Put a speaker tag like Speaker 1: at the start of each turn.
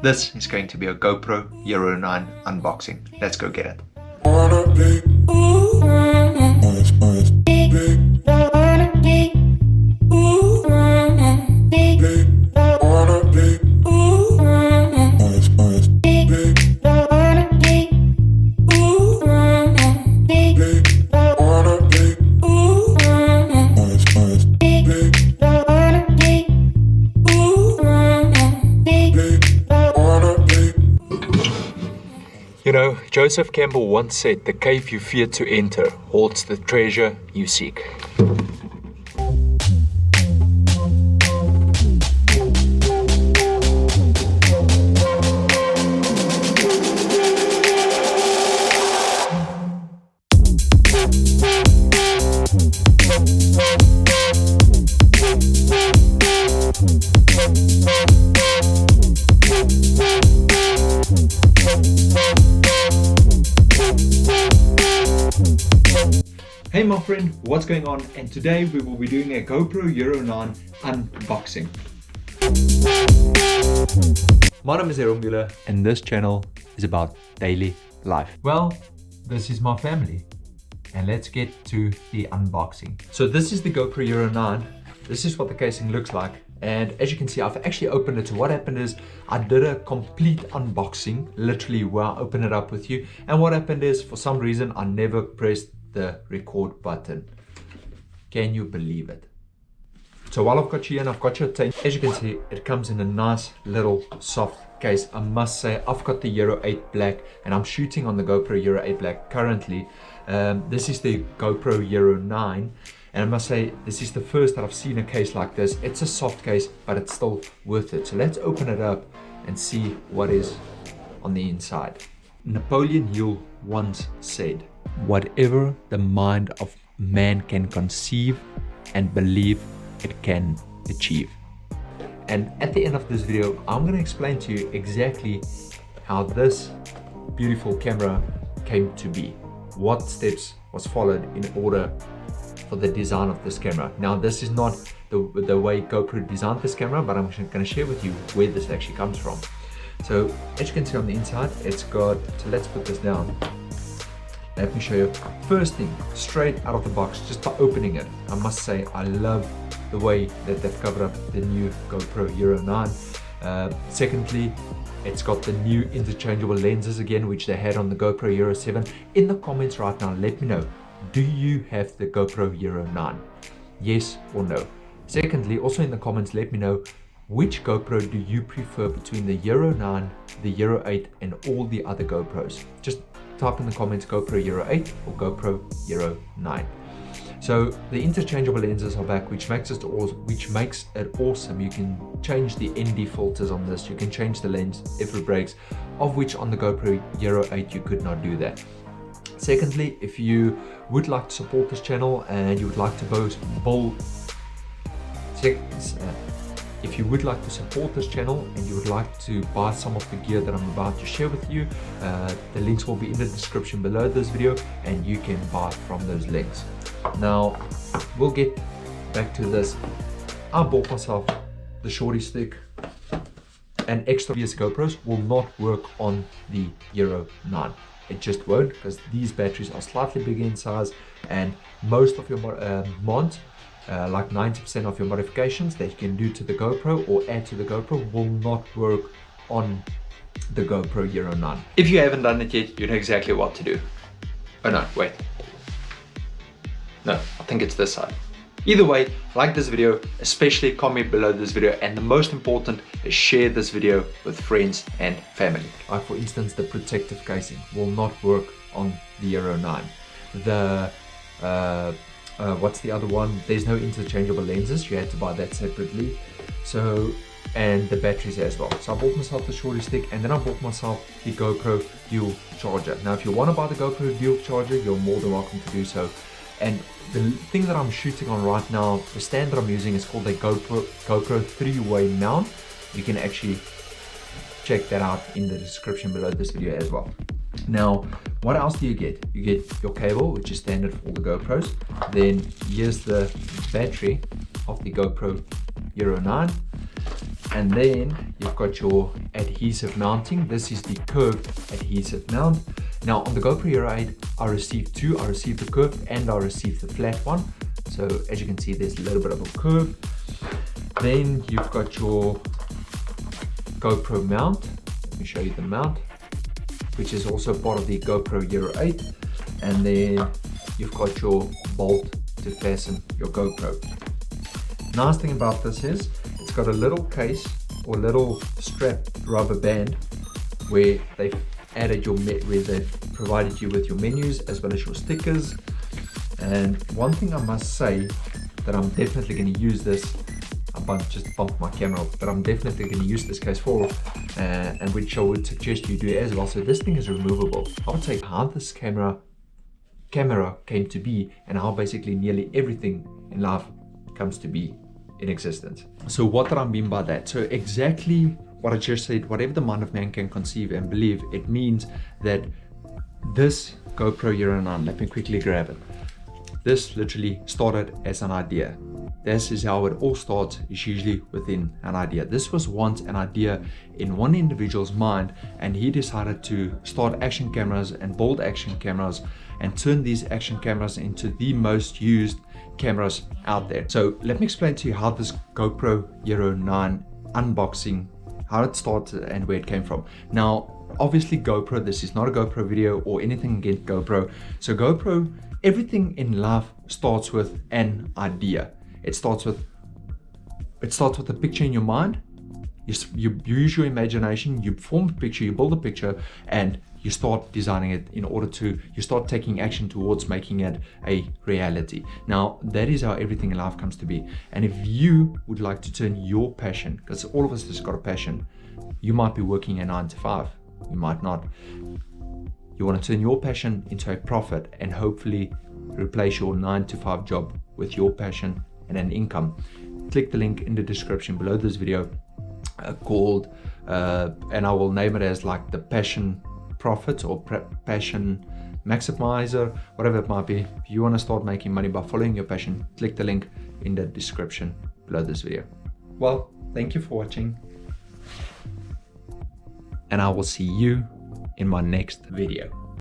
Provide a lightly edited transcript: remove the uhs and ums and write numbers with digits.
Speaker 1: This is going to be a GoPro Hero 9 unboxing. Let's go get it. You know, Joseph Campbell once said, "The cave you fear to enter holds the treasure you seek." Hey my friend, what's going on? And today we will be doing a GoPro Hero 9 unboxing. My name is Aaron Muller and this channel is about daily life. Well, this is my family and let's get to the unboxing. So this is the GoPro Hero 9. This is what the casing looks like. And as you can see, I've actually opened it. So what happened is I did a complete unboxing, literally where I opened it up with you. And what happened is, for some reason, I never pressed the record button. Can you believe it? So while I've got you here and I've got your tape, as you can see, it comes in a nice little soft case. I must say, I've got the Hero 8 Black and I'm shooting on the GoPro Hero 8 Black currently. This is the GoPro Hero 9. And I must say, this is the first that I've seen a case like this. It's a soft case, but it's still worth it. So let's open it up and see what is on the inside. Napoleon Hill once said, "Whatever the mind of man can conceive and believe, it can achieve." And at the end of this video, I'm going to explain to you exactly how this beautiful camera came to be. What steps was followed in order for the design of this camera. Now, this is not the way GoPro designed this camera, but I'm going to share with you where this actually comes from. So as you can see on the inside, it's got, so let's put this down. Let me show you. First thing, straight out of the box, just by opening it, I must say I love the way that they've covered up the new GoPro Hero 9. Secondly, it's got the new interchangeable lenses again, which they had on the GoPro Hero 7. In the comments right now, let me know, do you have the GoPro Hero 9? Yes or no? Secondly, also in the comments, let me know, which GoPro do you prefer between the Hero 9, the Hero 8 and all the other GoPros? Just type in the comments GoPro Hero 8 or GoPro Hero 9. So the interchangeable lenses are back, which makes it awesome. You can change the ND filters on this. You can change the lens if it breaks, of which on the GoPro Hero 8 you could not do that. Secondly, if you would like to support this channel and you would like to if you would like to support this channel and you would like to buy some of the gear that I'm about to share with you, the links will be in the description below this video and you can buy from those links. Now, we'll get back to this. I bought myself the shorty stick, and extra previous GoPros will not work on the Hero 9. It just won't, because these batteries are slightly bigger in size and most of your mods, like 90% of your modifications that you can do to the GoPro or add to the GoPro, will not work on the GoPro Hero 9. If you haven't done it yet, you know exactly what to do. Oh no, wait. No, I think it's this side. Either way, like this video, especially comment below this video, and the most important is share this video with friends and family. Like for instance, the protective casing will not work on the Hero 9. The what's the other one? There's no interchangeable lenses. You had to buy that separately. So, and the batteries as well. So I bought myself the shorty stick and then I bought myself the GoPro dual charger. Now, if you want to buy the GoPro dual charger, you're more than welcome to do so. And the thing that I'm shooting on right now, the stand that I'm using is called a GoPro 3-way mount. You can actually check that out in the description below this video as well. Now, what else do you get? You get your cable, which is standard for all the GoPros. Then here's the battery of the GoPro Hero 9. And then you've got your adhesive mounting. This is the curved adhesive mount. Now on the GoPro Hero 8, I received two. I received the curved and I received the flat one. So as you can see, there's a little bit of a curve. Then you've got your GoPro mount. Let me show you the mount, which is also part of the GoPro Hero 8. And then you've got your bolt to fasten your GoPro. Nice thing about this is it's got a little case or little strap rubber band where they've added where they've provided you with your menus as well as your stickers. And one thing I must say that I'm definitely going to use this, just bumped my camera, but I'm definitely going to use this case for, and which I would suggest you do as well. So this thing is removable. I would say how this camera came to be and how basically nearly everything in life comes to be in existence. So what do I mean by that? So exactly what I just said, whatever the mind of man can conceive and believe, it means that this GoPro Hero 9, let me quickly grab it. This literally started as an idea. This is how it all starts, is usually within an idea. This was once an idea in one individual's mind, and he decided to start action cameras and build action cameras and turn these action cameras into the most used cameras out there. So let me explain to you how this GoPro Hero 9 unboxing, how it started and where it came from. Now, obviously GoPro, this is not a GoPro video or anything against GoPro. So GoPro, everything in life starts with an idea. It starts with a picture in your mind. You use your imagination, you form a picture, you build a picture, and you start designing it you start taking action towards making it a reality. Now, that is how everything in life comes to be. And if you would like to turn your passion, because all of us has got a passion, you might be working a 9 to 5, you might not. You want to turn your passion into a profit and hopefully replace your 9 to 5 job with your passion and an income. Click the link in the description below this video called, and I will name it as like the passion profit or passion maximizer, whatever it might be. If you want to start making money by following your passion, click the link in the description below this video. Well, thank you for watching, and I will see you in my next video.